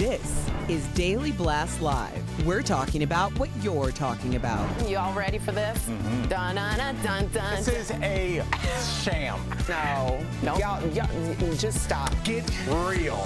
This is Daily Blast Live. We're talking about what you're talking about. You all ready for this? Dun, dun, dun, dun, dun. This is a sham. No. Y'all, just stop. Get real.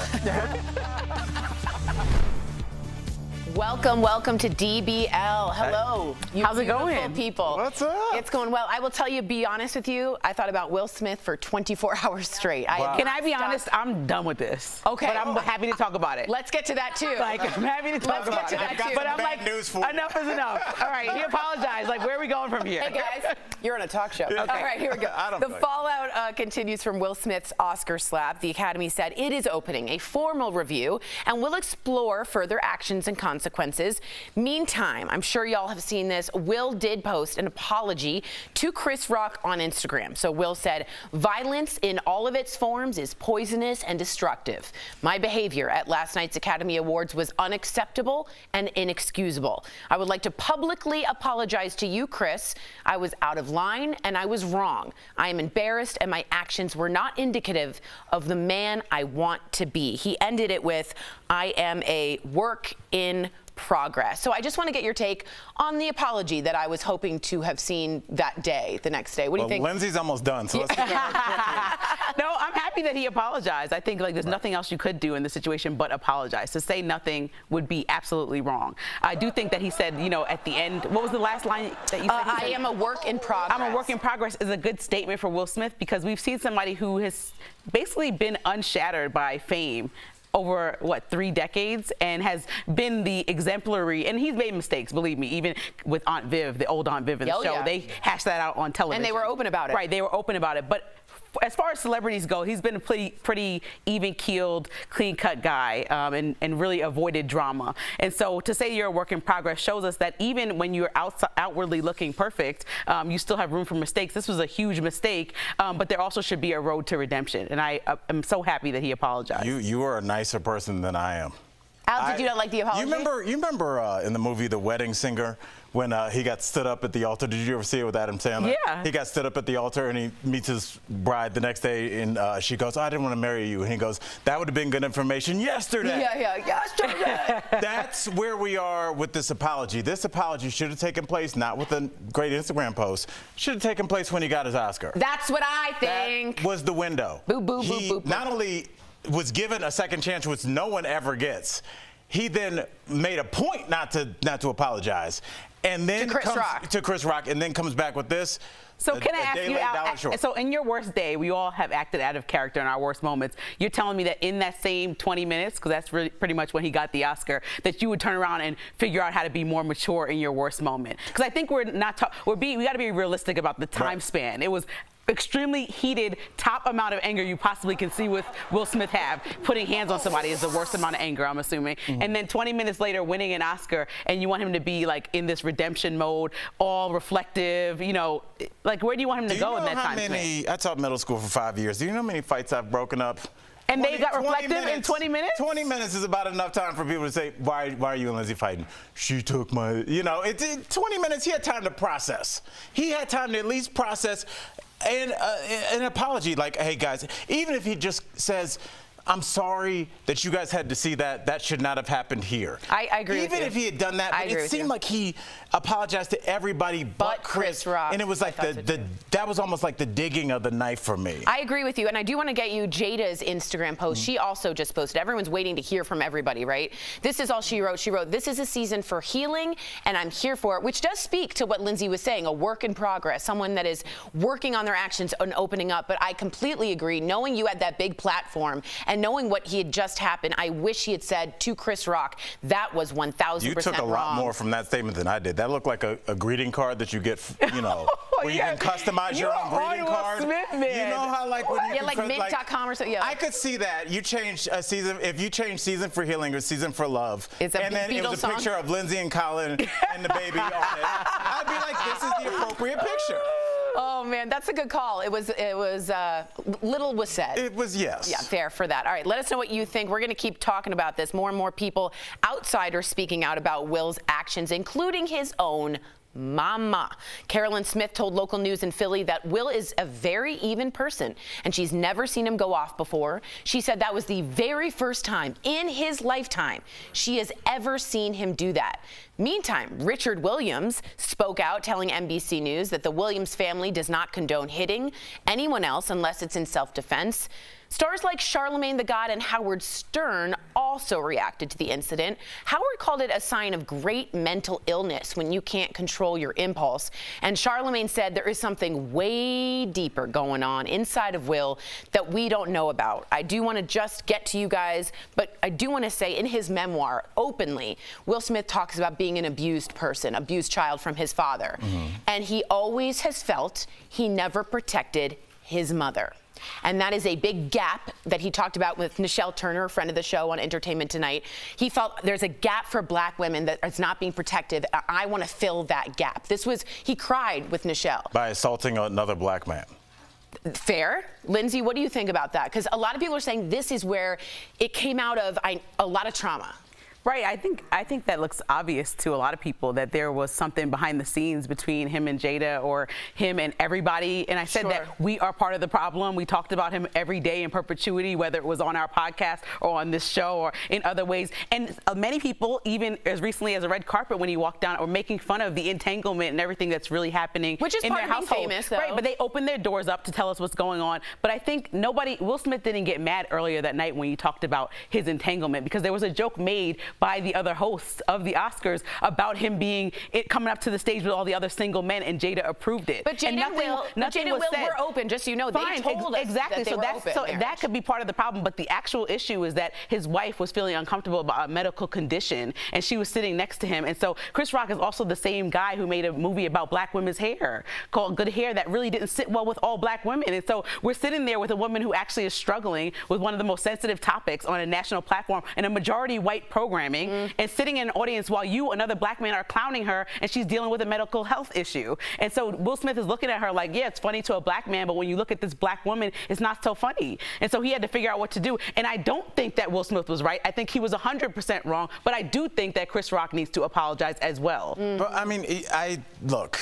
Welcome to DBL. Hello. You How's it beautiful going? people. What's up? It's going well. I will tell you, be honest with you, I thought about Will Smith for 24 hours straight. Wow. Can I be honest? I'm done with this. Okay. But I'm happy to talk about it. Let's get to that too. I'm happy to talk Let's get about to it. that, too. But I'm Bad news for you. enough is enough. All right, he apologized. Like, where are we going from here? Hey guys, you're on a talk show. All right, here we go. I don't The think. fallout continues from Will Smith's Oscar slap. The Academy said it is opening a formal review and will explore further actions and consequences. Meantime, I'm sure y'all have seen this. Will did post an apology to Chris Rock on Instagram. So Will said, "Violence in all of its forms is poisonous and destructive. My behavior at last night's Academy Awards was unacceptable and inexcusable. I would like to publicly apologize to you, Chris. I was out of line and I was wrong. I am embarrassed and my actions were not indicative of the man I want to be." He ended it with, "I am a work in progress." So I just want to get your take on the apology that I was hoping to have seen that day, the next day. What do you think? Lindsay's almost done, so let's get No, I'm happy that he apologized. I think like there's nothing else you could do in this situation but apologize. To say nothing would be absolutely wrong. I do think that he said, you know, at the end, what was the last line that you said? I am a work in progress. I'm a work in progress is a good statement for Will Smith because we've seen somebody who has basically been unshattered by fame over, 3 decades and has been the exemplary, and he's made mistakes, believe me, even with Aunt Viv, the old Aunt Viv in the Oh, show. yeah. They hashed that out on television. And they were open about it. Right, they were open about it. But as far as celebrities go, he's been a pretty even-keeled, clean-cut guy and really avoided drama. And so to say you're a work in progress shows us that even when you're outwardly looking perfect, you still have room for mistakes. This was a huge mistake, but there also should be a road to redemption. And I am so happy that he apologized. You are a nicer person than I am. Al, did you not like the apology? You remember in the movie The Wedding Singer when he got stood up at the altar? Did you ever see it with Adam Sandler? Yeah. He got stood up at the altar and he meets his bride the next day and she goes, "I didn't want to marry you." And he goes, "That would have been good information yesterday." Yeah, yesterday. That's where we are with this apology. This apology should have taken place not with a great Instagram post. Should have taken place when he got his Oscar. That's what I think. That was the window. Boo, boo, He boo, boo, boo. not only was given a second chance, which no one ever gets, he then made a point not to apologize. And then To Chris comes Rock. to Chris Rock, and then comes back with this. So can I ask day you, late, Al, dollar short. so in your worst day, we all have acted out of character in our worst moments. You're telling me that in that same 20 minutes, because that's really pretty much when he got the Oscar, that you would turn around and figure out how to be more mature in your worst moment? Because I think we got to be realistic about the time span. It was extremely heated, top amount of anger you possibly can see with Will Smith have. Putting hands on somebody is the worst amount of anger, I'm assuming. And then 20 minutes later, winning an Oscar, and you want him to be like in this redemption mode, all reflective, you know, like where do you want him to go in that time span? I taught middle school for 5 years. Do you know how many fights I've broken up? And they got reflective in 20 minutes? 20 minutes is about enough time for people to say, why are you and Lindsay fighting? She took my, you know, 20 minutes, he had time to process. He had time to at least process and an apology, like, "Hey guys," even if he just says, "I'm sorry that you guys had to see that. That should not have happened here." I agree with you. Even if he had done that, I but agree it with seemed you. like he apologized to everybody but Chris Rock. And it was like that was almost like the digging of the knife for me. I agree with you, and I do want to get you Jada's Instagram post. She also just posted. Everyone's waiting to hear from everybody, right? This is all she wrote. She wrote, "This is a season for healing, and I'm here for it," which does speak to what Lindsay was saying, a work in progress, someone that is working on their actions and opening up. But I completely agree. Knowing you had that big platform and knowing what he had just happened, I wish he had said to Chris Rock, that was 1,000% You took a lot wrong. more from that statement than I did. That looked like a greeting card that you get, you know, where you can customize your own greeting card. Smith, man. You know how like when you Yeah, like mint.com or something. Yeah. I could see that. You changed a season. If you changed season for healing or season for love, It's a and then it Beatles was a song. picture of Lindsay and Colin and the baby on it, I'd be like, this is the appropriate picture. Oh man, that's a good call. It was little was said. It was, yes. Yeah, fair for that. All right, let us know what you think. We're going to keep talking about this. More and more people, outsiders, speaking out about Will's actions, including his own Mama. Carolyn Smith told local news in Philly that Will is a very even person and she's never seen him go off before. She said that was the very first time in his lifetime she has ever seen him do that. Meantime, Richard Williams spoke out telling NBC News that the Williams family does not condone hitting anyone else unless it's in self-defense. Stars like Charlamagne Tha God and Howard Stern also reacted to the incident. Howard called it a sign of great mental illness when you can't control your impulse. And Charlamagne said there is something way deeper going on inside of Will that we don't know about. I do want to just get to you guys, but I do want to say in his memoir, openly, Will Smith talks about being an abused person, abused child from his father. And he always has felt he never protected his mother. And that is a big gap that he talked about with Nichelle Turner, a friend of the show on Entertainment Tonight. He felt there's a gap for black women that is not being protected. I want to fill that gap. He cried with Nichelle. By assaulting another black man. Fair. Lindsay, what do you think about that? Because a lot of people are saying this is where it came out of a lot of trauma. Right. I think that looks obvious to a lot of people that there was something behind the scenes between him and Jada or him and everybody. And I said that we are part of the problem. We talked about him every day in perpetuity, whether it was on our podcast or on this show or in other ways. And many people, even as recently as a red carpet when he walked down, are making fun of the entanglement and everything that's really happening Which is in part their of being household. famous, though. Right. But they opened their doors up to tell us what's going on. But I think Will Smith didn't get mad earlier that night when he talked about his entanglement, because there was a joke made by the other hosts of the Oscars about him coming up to the stage with all the other single men, and Jada approved it. But Jada and Will were open, just so you know. Fine, they told us exactly. that they were open. So that could be part of the problem. But the actual issue is that his wife was feeling uncomfortable about a medical condition, and she was sitting next to him. And so Chris Rock is also the same guy who made a movie about black women's hair called Good Hair that really didn't sit well with all black women. And so we're sitting there with a woman who actually is struggling with one of the most sensitive topics on a national platform in a majority white programming, and sitting in an audience while you, another black man, are clowning her, and she's dealing with a medical health issue. And so Will Smith is looking at her like, yeah, it's funny to a black man, but when you look at this black woman, it's not so funny. And so he had to figure out what to do. And I don't think that Will Smith was right. I think he was 100% wrong, but I do think that Chris Rock needs to apologize as well. But I mean, look.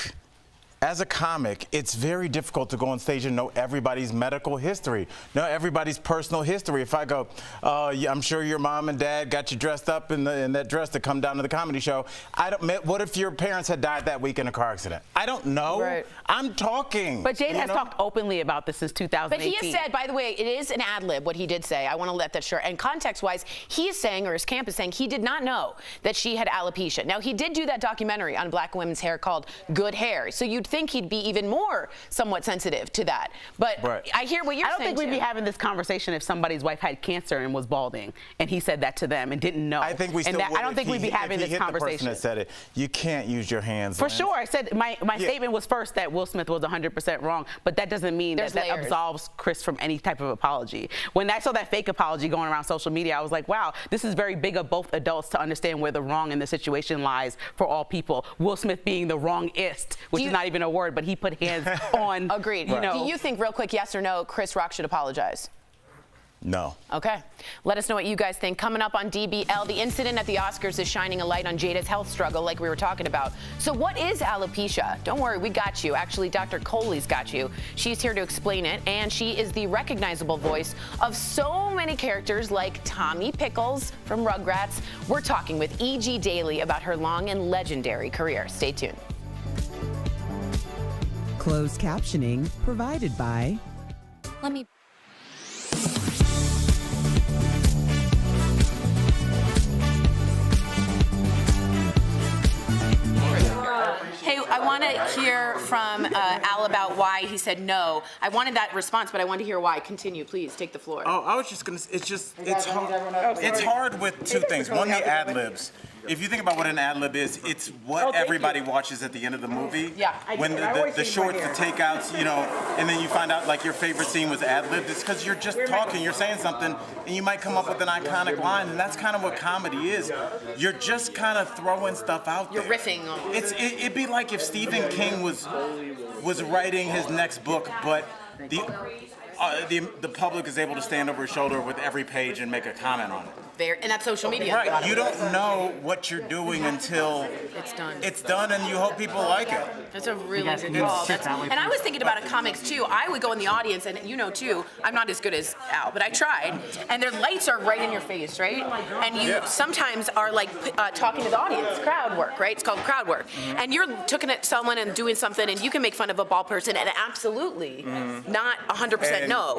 As a comic, it's very difficult to go on stage and know everybody's medical history, know everybody's personal history. If I go, yeah, I'm sure your mom and dad got you dressed up in that dress to come down to the comedy show. What if your parents had died that week in a car accident? I don't know. Right. I'm talking. But Jada has talked openly about this since 2018. But he has said, by the way, it is an ad lib, what he did say. I want to let that share. And context-wise, he is saying, or his camp is saying, he did not know that she had alopecia. Now, he did do that documentary on black women's hair called Good Hair. So you'd think he'd be even more somewhat sensitive to that. But I hear what you're saying. I don't think we'd be having this conversation if somebody's wife had cancer and was balding, and he said that to them and didn't know. I think we still would. I don't think we'd be having this conversation. The person that said it, you can't use your hands. For sure. I said my statement was first that Will Smith was 100% wrong, but that doesn't mean that absolves Chris from any type of apology. When I saw that fake apology going around social media, I was like, wow, this is very big of both adults to understand where the wrong in the situation lies for all people. Will Smith being the wrongest, which is not even a word, but he put hands on. Agreed. You know, do you think, real quick, yes or no, Chris Rock should apologize? No. Okay. Let us know what you guys think. Coming up on DBL, the incident at the Oscars is shining a light on Jada's health struggle like we were talking about. So what is alopecia? Don't worry, we got you. Actually, Dr. Coley's got you. She's here to explain it, and she is the recognizable voice of so many characters like Tommy Pickles from Rugrats. We're talking with E.G. Daily about her long and legendary career. Stay tuned. Closed captioning provided by... Let me... Hey, I want to hear from Al about why he said no. I wanted that response, but I want to hear why. Continue, please. Take the floor. Oh, I was just gonna. It's hard with two things. One, the ad libs. If you think about what an ad lib is, it's what everybody watches at the end of the movie. Yeah. When the shorts, the takeouts, you know, and then you find out like your favorite scene was ad libbed. It's because you're just talking, you're saying something, and you might come up with an iconic line, and that's kind of what comedy is. You're just kind of throwing stuff out there. You're riffing on. It'd be like if Stephen King was writing his next book, but the public is able to stand over his shoulder with every page and make a comment on it. and that's social media. Right, you don't know what you're doing until It's done. it's done, and you hope people like it. That's a really good call. And I was thinking about it comics too. I would go in the audience, and you know too, I'm not as good as Al, but I tried. And their lights are right in your face, right? And you sometimes are like talking to the audience, crowd work, right? It's called crowd work. And you're looking at someone and doing something, and you can make fun of a bald person, and absolutely not 100% no.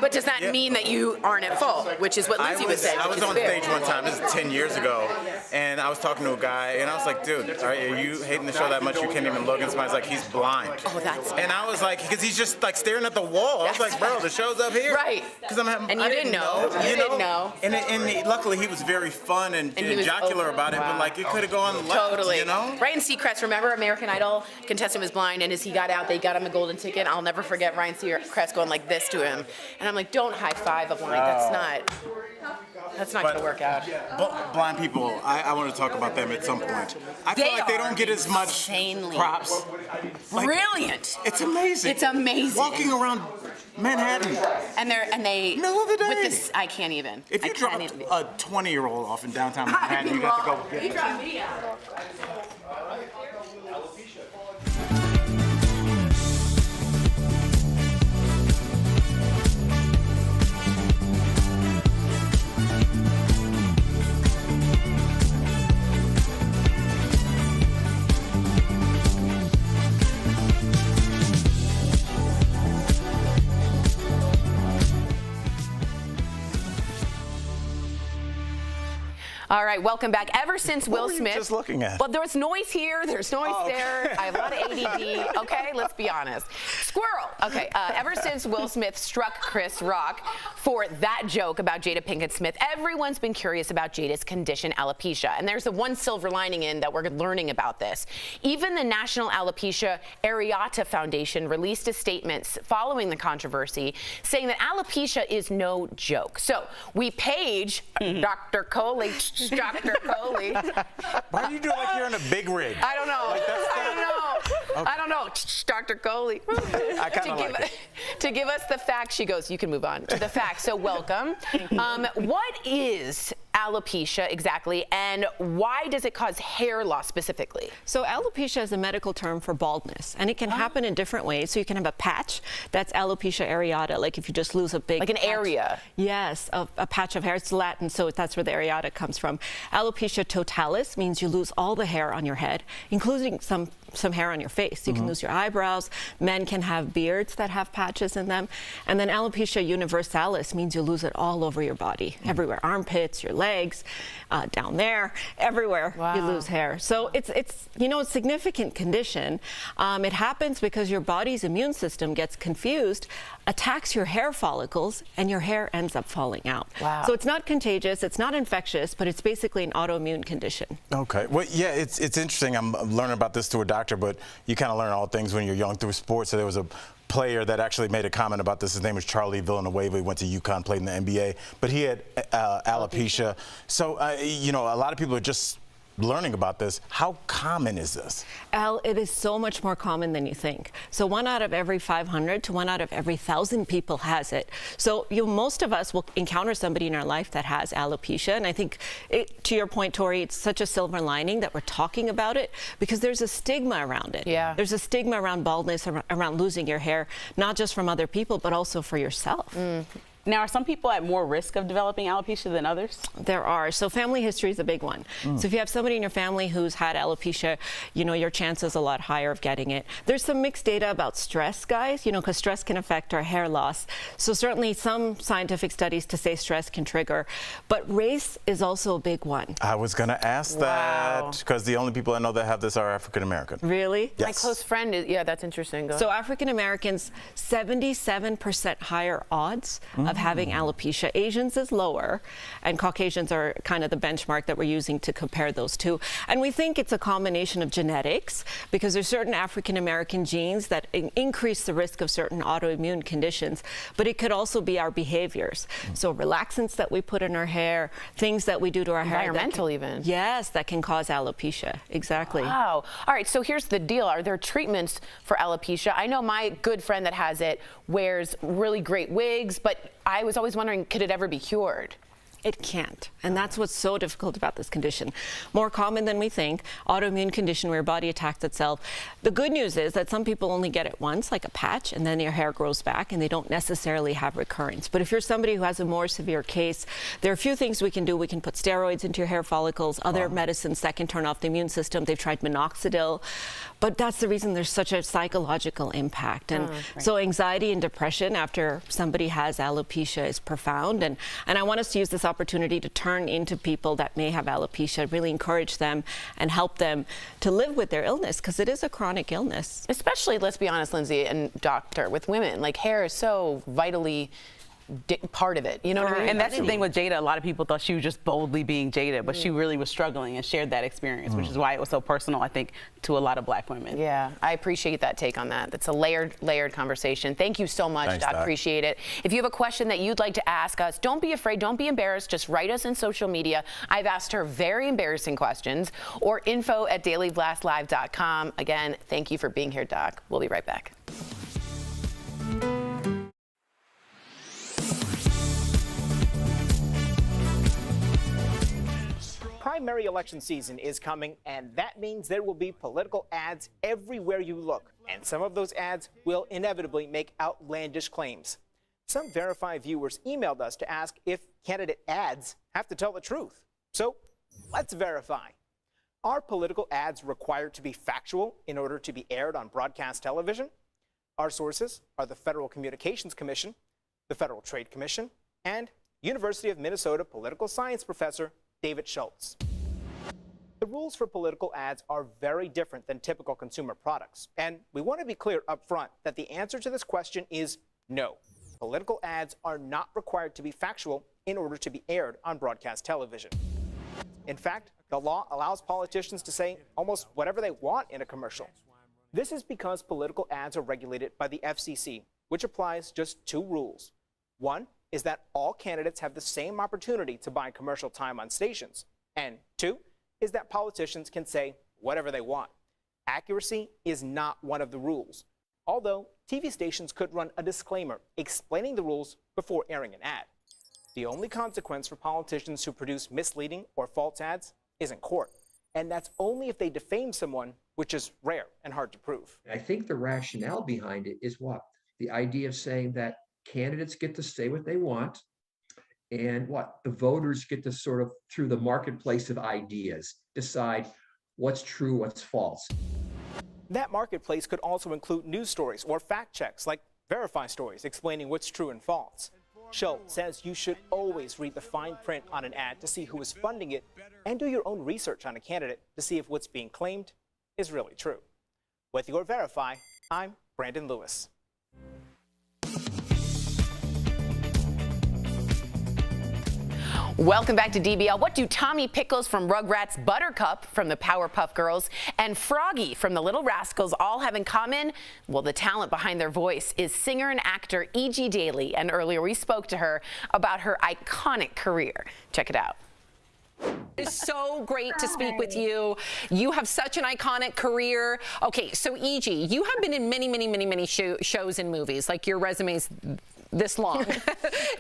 But does that mean that you aren't at fault? Which is what Lindsay was saying. I was on stage one time, this is 10 years ago, and I was talking to a guy, and I was like, dude, are you hating the show that much you can't even look? And somebody's like, he's blind. Oh, that's And I was like, because he's just like staring at the wall. I was like, bro, the show's up here. Right. Because I'm having, And you didn't know. You didn't know. And luckily he was very fun and he was jocular about it, but like it could have gone left, Totally. you know? Ryan Seacrest, remember American Idol? Contestant was blind, and as he got out, they got him a golden ticket. I'll never forget Ryan Seacrest going like this to him. And I'm like, don't high five a blind. That's not going to work out. Blind people, I want to talk about them at some point. I feel like they don't get as much insanely props. Like, brilliant. It's amazing. It's amazing. Walking around Manhattan. And they No other day. with this, I can't even. If you dropped a 20-year-old off in downtown Manhattan, you got to go get it. All right, welcome back. Ever since Will Smith, just looking at? Well, there's noise here, there's noise there. I have a lot of ADD. Okay, let's be honest. Squirrel. Okay, ever since Will Smith struck Chris Rock for that joke about Jada Pinkett Smith, everyone's been curious about Jada's condition, alopecia. And there's the one silver lining in that we're learning about this. Even the National Alopecia Areata Foundation released a statement following the controversy, saying that alopecia is no joke. So we page Dr. Coley. Dr. Coley. Why are you doing like you're in a big rig? I don't know. I don't know. Dr. Coley. I kind of like it. To give us the facts, she goes, you can move on to the facts. So welcome. What is alopecia exactly, and why does it cause hair loss specifically? So alopecia is a medical term for baldness, and it can happen in different ways. So you can have a patch, that's alopecia areata, like if you just lose a big Like an patch. area? Yes, a patch of hair. It's Latin, so that's where the areata comes from. Alopecia totalis means you lose all the hair on your head, including some hair on your face. You can lose your eyebrows. Men can have beards that have patches in them. And then alopecia universalis means you lose it all over your body, everywhere. Armpits, your legs, down there, everywhere you lose hair. So it's a significant condition. It happens because your body's immune system gets confused, attacks your hair follicles, and your hair ends up falling out. Wow. So it's not contagious, it's not infectious, but it's basically an autoimmune condition. Okay. Well, yeah, it's interesting. I'm learning about this through a doctor, but you kind of learn all things when you're young through sports. So there was a player that actually made a comment about this. His name was Charlie Villanueva. He went to UConn, played in the NBA, but he had alopecia. So, a lot of people are just learning about this. How common is this? Al, it is so much more common than you think. So 1 out of every 500 to 1 out of every 1,000 people has it. So most of us will encounter somebody in our life that has alopecia. And I think, to your point, Tori, it's such a silver lining that we're talking about it because there's a stigma around it. Yeah. There's a stigma around baldness, around losing your hair, not just from other people, but also for yourself. Now, are some people at more risk of developing alopecia than others? There are. So family history is a big one. So if you have somebody in your family who's had alopecia, your chances are a lot higher of getting it. There's some mixed data about stress, guys, because stress can affect our hair loss. So certainly some scientific studies to say stress can trigger. But race is also a big one. I was going to ask that because the only people I know that have this are African American. Really? Yes. My close friend is, that's interesting. Go So African Americans, 77% higher odds of having alopecia. Asians is lower, and Caucasians are kind of the benchmark that we're using to compare those two. And we think it's a combination of genetics because there's certain African American genes that increase the risk of certain autoimmune conditions, but it could also be our behaviors. So relaxants that we put in our hair, things that we do to our hair. Environmental even. Yes, that can cause alopecia. Exactly. Wow. All right, so here's the deal. Are there treatments for alopecia? I know my good friend that has it wears really great wigs, but I was always wondering, could it ever be cured? It can't. And that's what's so difficult about this condition. More common than we think, autoimmune condition where your body attacks itself. The good news is that some people only get it once, like a patch, and then your hair grows back, and they don't necessarily have recurrence. But if you're somebody who has a more severe case, there are a few things we can do. We can put steroids into your hair follicles, other medicines that can turn off the immune system. They've tried minoxidil. But that's the reason there's such a psychological impact. And so anxiety and depression after somebody has alopecia is profound. And I want us to use this opportunity to turn into people that may have alopecia, really encourage them and help them to live with their illness, because it is a chronic illness. Especially, let's be honest, Lindsay and Doctor, with women, like hair is so vitally part of it. You know what I mean? And that's the thing with Jada. A lot of people thought she was just boldly being Jada, but she really was struggling and shared that experience, which is why it was so personal, I think, to a lot of Black women. Yeah, I appreciate that take on that. That's a layered conversation. Thank you so much, Thanks, Doc. Doc. Appreciate it. If you have a question that you'd like to ask us, don't be afraid, don't be embarrassed. Just write us in social media. I've asked her very embarrassing questions, or info@dailyblastlive.com. Again, thank you for being here, Doc. We'll be right back. Primary election season is coming, and that means there will be political ads everywhere you look. And some of those ads will inevitably make outlandish claims. Some Verify viewers emailed us to ask if candidate ads have to tell the truth. So let's verify. Are political ads required to be factual in order to be aired on broadcast television? Our sources are the Federal Communications Commission, the Federal Trade Commission, and University of Minnesota political science professor David Schultz. The rules for political ads are very different than typical consumer products, and we want to be clear up front that the answer to this question is no. Political ads are not required to be factual in order to be aired on broadcast television. In fact, the law allows politicians to say almost whatever they want in a commercial. This is because political ads are regulated by the FCC, which applies just two rules. One is that all candidates have the same opportunity to buy commercial time on stations. And two is that politicians can say whatever they want. Accuracy is not one of the rules, although TV stations could run a disclaimer explaining the rules before airing an ad. The only consequence for politicians who produce misleading or false ads is in court, and that's only if they defame someone, which is rare and hard to prove. I think the rationale behind it is what? The idea of saying that candidates get to say what they want, and what the voters get to sort of, through the marketplace of ideas, decide what's true, what's false. That marketplace could also include news stories or fact checks like Verify stories explaining what's true and false. Schultz says you should always read the fine print on an ad to see who is funding it, and do your own research on a candidate to see if what's being claimed is really true. With your Verify, I'm Brandon Lewis. Welcome back to DBL. What do Tommy Pickles from Rugrats, Buttercup from the Powerpuff Girls, and Froggy from the Little Rascals all have in common? Well, the talent behind their voice is singer and actor E.G. Daily, and earlier we spoke to her about her iconic career. Check it out. It's so great to speak with you. You have such an iconic career. Okay, so E.G., you have been in many shows and movies. Like, your resume's this long.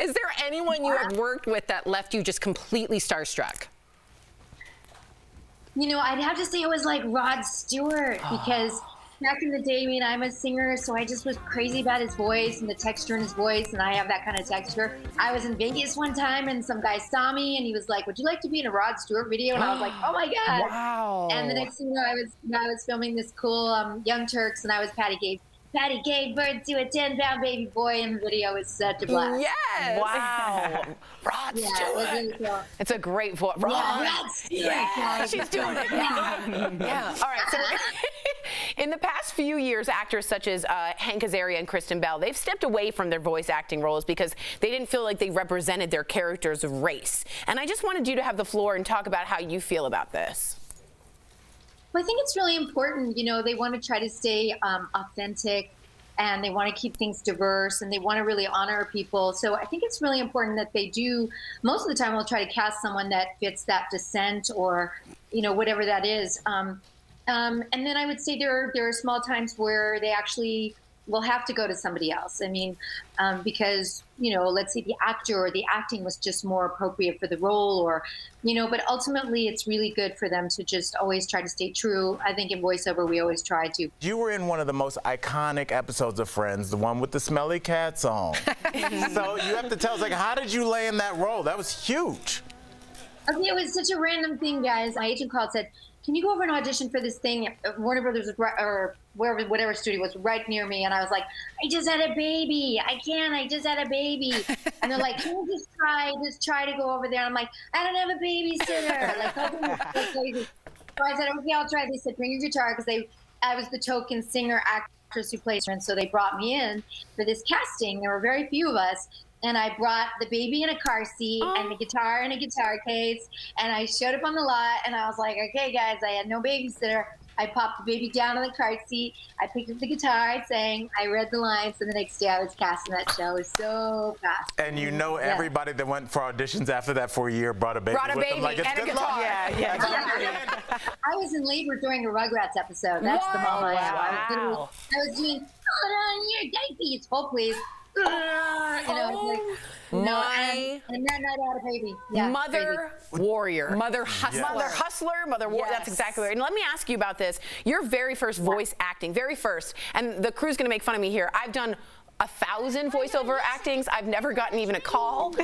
Is there anyone you have worked with that left you just completely starstruck? You know, I'd have to say it was like Rod Stewart, because back in the day, I mean, I'm a singer, so I just was crazy about his voice and the texture in his voice, and I have that kind of texture. I was in Vegas one time, and some guy saw me, and he was like, "Would you like to be in a Rod Stewart video?" And I was like, "Oh my God!" Wow. And the next thing you know, I was filming this cool Young Turks, and I was Patty Gay. Patty gave birth to a 10-pound baby boy, and the video was such a blast. Yes. Wow. Rod Yeah, Stewart. it was really cool. It's a great voice. Rod Stewart. Yeah, she's doing it. Yeah. All right. So in the past few years, actors such as Hank Azaria and Kristen Bell, they've stepped away from their voice acting roles because they didn't feel like they represented their character's race. And I just wanted you to have the floor and talk about how you feel about this. Well, I think it's really important. You know, they want to try to stay authentic, and they want to keep things diverse, and they want to really honor people. So I think it's really important that they do. Most of the time, we'll try to cast someone that fits that descent, or, you know, whatever that is. And then I would say there are small times where they actually will have to go to somebody else. I mean, because, let's say the actor or the acting was just more appropriate for the role, or, but ultimately it's really good for them to just always try to stay true. I think in voiceover, we always try to. You were in one of the most iconic episodes of Friends, the one with the smelly cat song. So you have to tell us, like, how did you lay in that role? That was huge. Okay, it was such a random thing, guys. My agent called and said, can you go over and audition for this thing? Warner Brothers was right, or whatever studio was right near me. And I was like, I just had a baby. I just had a baby. And they're like, can you just try to go over there? And I'm like, I don't have a babysitter. Like crazy. So I said, okay, I'll try. They said, bring your guitar, because I was the token singer actress who plays her. And so they brought me in for this casting. There were very few of us. And I brought the baby in a car seat and the guitar in a guitar case. And I showed up on the lot, and I was like, okay, guys, I had no babysitter. I popped the baby down in the car seat. I picked up the guitar, I sang, I read the lines, and the next day I was cast in that show. It was so fast. And everybody that went for auditions after that for a year brought a baby with them. Like, it's and a good guitar. luck. I was in labor during a Rugrats episode. That's the mom I am. I was doing, hold on, your diaper, hold please. And then I had a baby. Yeah, Mother warrior. Mother hustler. Yes. Mother hustler, mother warrior. That's exactly right. And let me ask you about this. Your very first voice acting, very first, and the crew's going to make fun of me here. I've done 1,000 voiceover actings. I've never gotten even a call.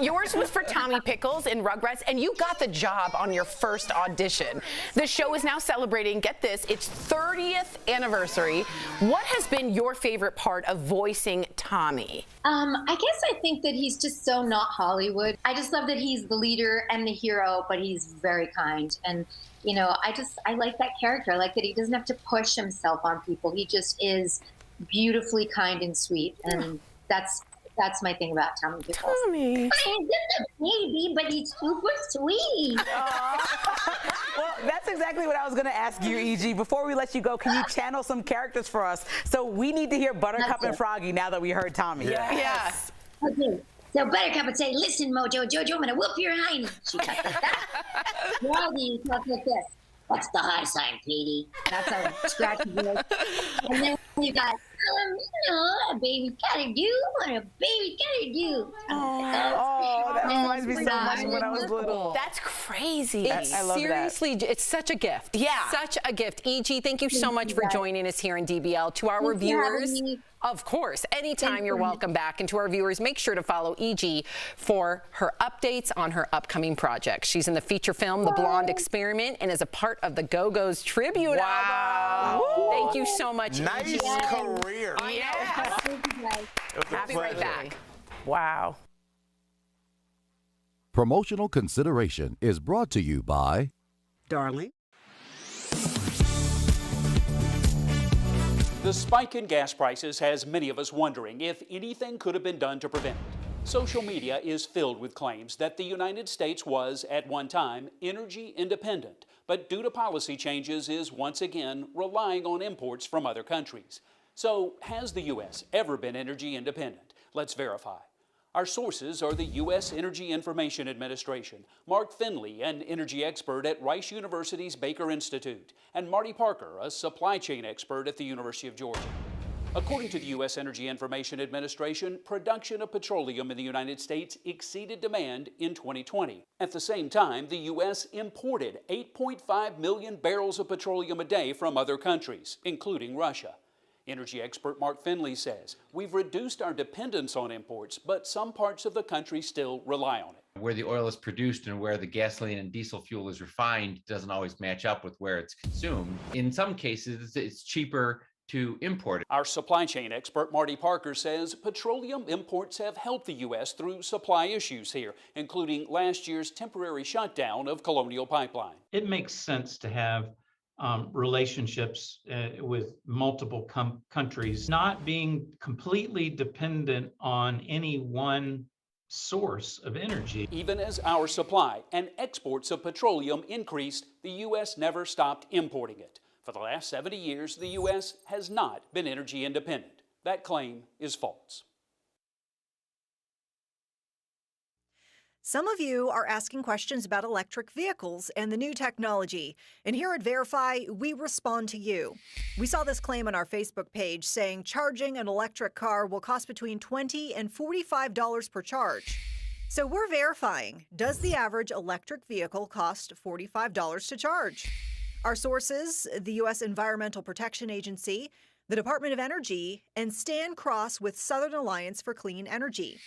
Yours was for Tommy Pickles in Rugrats, and you got the job on your first audition. The show is now celebrating, get this, its 30th anniversary. What has been your favorite part of voicing Tommy? I guess I think that he's just so not Hollywood. I just love that he's the leader and the hero, but he's very kind. And, I like that character. I like that he doesn't have to push himself on people. He just is beautifully kind and sweet, and that's my thing about Tommy Pickles. Tommy. He's just a baby, but he's super sweet. Well, that's exactly what I was going to ask you, E.G. Before we let you go, can you channel some characters for us? So we need to hear Buttercup and Froggy now that we heard Tommy. Yes. Okay. So Buttercup would say, listen, Mojo Jojo, I'm going to whoop your hiney. She talks like that. Froggy talks like this. What's the high sign, Petey? That's a scratchy voice. And then we got, a baby gotta do what a baby gotta do. That reminds me so much of when I was little. That's crazy. I love Seriously, it's such a gift. Yeah. Such a gift. E.G., thank you so much for joining us here in DBL. To our Thanks for having viewers, me. of course, anytime you're welcome back. And to our viewers, make sure to follow E.G. for her updates on her upcoming projects. She's in the feature film, The Blonde Experiment, and is a part of the Go-Go's tribute album. Thank you so much, Nice E.G. career. Yes. Thank you, guys. It was a I'll be right pleasure. back. Wow. Promotional consideration is brought to you by Darling. The spike in gas prices has many of us wondering if anything could have been done to prevent it. Social media is filled with claims that the United States was, at one time, energy independent, but due to policy changes is once again relying on imports from other countries. So, has the U.S. ever been energy independent? Let's verify. Our sources are the U.S. Energy Information Administration, Mark Finley, an energy expert at Rice University's Baker Institute, and Marty Parker, a supply chain expert at the University of Georgia. According to the U.S. Energy Information Administration, production of petroleum in the United States exceeded demand in 2020. At the same time, the U.S. imported 8.5 million barrels of petroleum a day from other countries, including Russia. Energy expert Mark Finley says, we've reduced our dependence on imports, but some parts of the country still rely on it. Where the oil is produced and where the gasoline and diesel fuel is refined doesn't always match up with where it's consumed. In some cases, it's cheaper to import it. Our supply chain expert Marty Parker says petroleum imports have helped the U.S. through supply issues here, including last year's temporary shutdown of Colonial Pipeline. It makes sense to have relationships with multiple countries, not being completely dependent on any one source of energy. Even as our supply and exports of petroleum increased, the U.S. never stopped importing it. For the last 70 years, the U.S. has not been energy independent. That claim is false. Some of you are asking questions about electric vehicles and the new technology. And here at Verify, we respond to you. We saw this claim on our Facebook page saying charging an electric car will cost between $20 and $45 per charge. So we're verifying, does the average electric vehicle cost $45 to charge? Our sources, the U.S. Environmental Protection Agency, the Department of Energy, and Stan Cross with Southern Alliance for Clean Energy.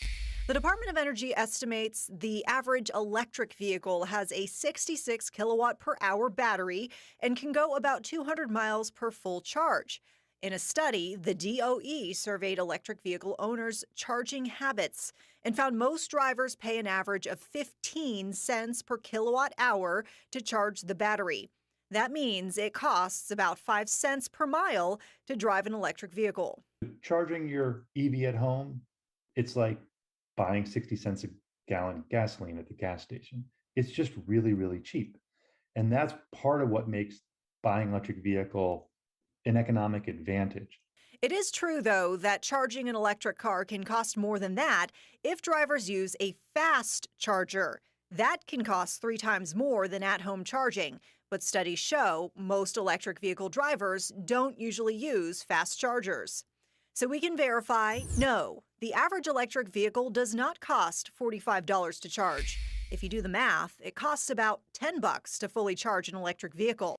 The Department of Energy estimates the average electric vehicle has a 66 kilowatt per hour battery and can go about 200 miles per full charge. In a study, the DOE surveyed electric vehicle owners' charging habits and found most drivers pay an average of 15 cents per kilowatt hour to charge the battery. That means it costs about 5 cents per mile to drive an electric vehicle. Charging your EV at home, it's like buying 60 cents a gallon gasoline at the gas station. It's just really, really cheap. And that's part of what makes buying an electric vehicle an economic advantage. It is true, though, that charging an electric car can cost more than that if drivers use a fast charger. That can cost 3 times more than at-home charging. But studies show most electric vehicle drivers don't usually use fast chargers. So we can verify, no, the average electric vehicle does not cost $45 to charge. If you do the math, it costs about $10 to fully charge an electric vehicle.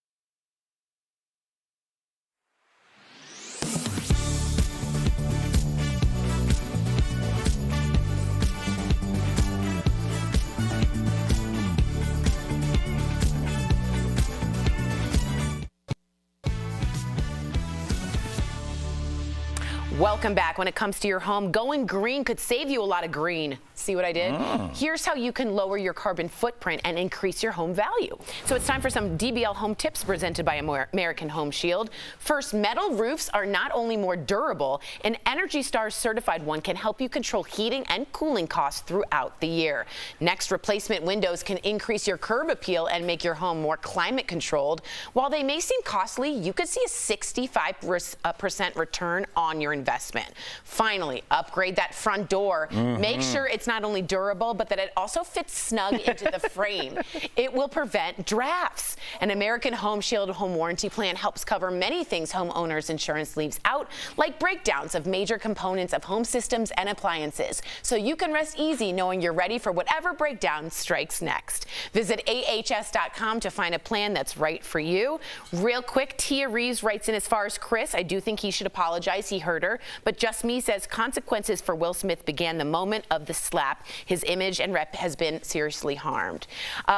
Welcome back. When it comes to your home, going green could save you a lot of green. See what I did? Here's how you can lower your carbon footprint and increase your home value. So it's time for some DBL home tips presented by American Home Shield. First, metal roofs are not only more durable, an Energy Star certified one can help you control heating and cooling costs throughout the year. Next, replacement windows can increase your curb appeal and make your home more climate controlled. While they may seem costly, you could see a 65% return on your investment. Finally, upgrade that front door. Make sure it's not only durable, but that it also fits snug into the frame. It will prevent drafts. An American Home Shield home warranty plan helps cover many things homeowners insurance leaves out, like breakdowns of major components of home systems and appliances. So you can rest easy knowing you're ready for whatever breakdown strikes next. Visit ahs.com to find a plan that's right for you. Real quick, Tia Reeves writes in, as far as Chris, I do think he should apologize. He hurt her. But Just Me says consequences for Will Smith began the moment of the slap. His image and rep has been seriously harmed.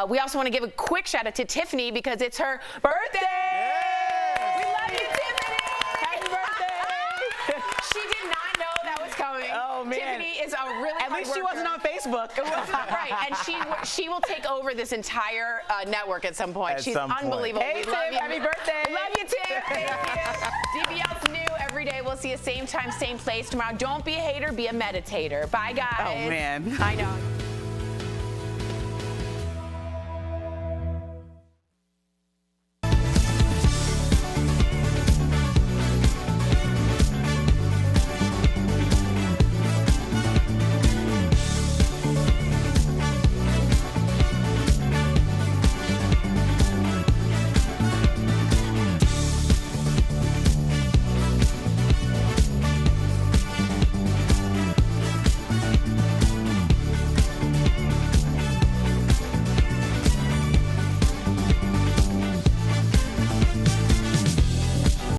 We also want to give a quick shout out to Tiffany because it's her birthday. Yeah. We love you, Tiffany. Happy birthday. She did not know that was coming. Oh, man. Tiffany is a really At least she wasn't on Facebook. It was not right. And she will take over this entire network at some point. She's unbelievable. Hey, we Tiff, love you. happy birthday. We love you, Tiff. Thank you. DBL's new every day. We'll see you same time, same place tomorrow. Don't be a hater, be a meditator. Bye, guys. Oh, man. I know.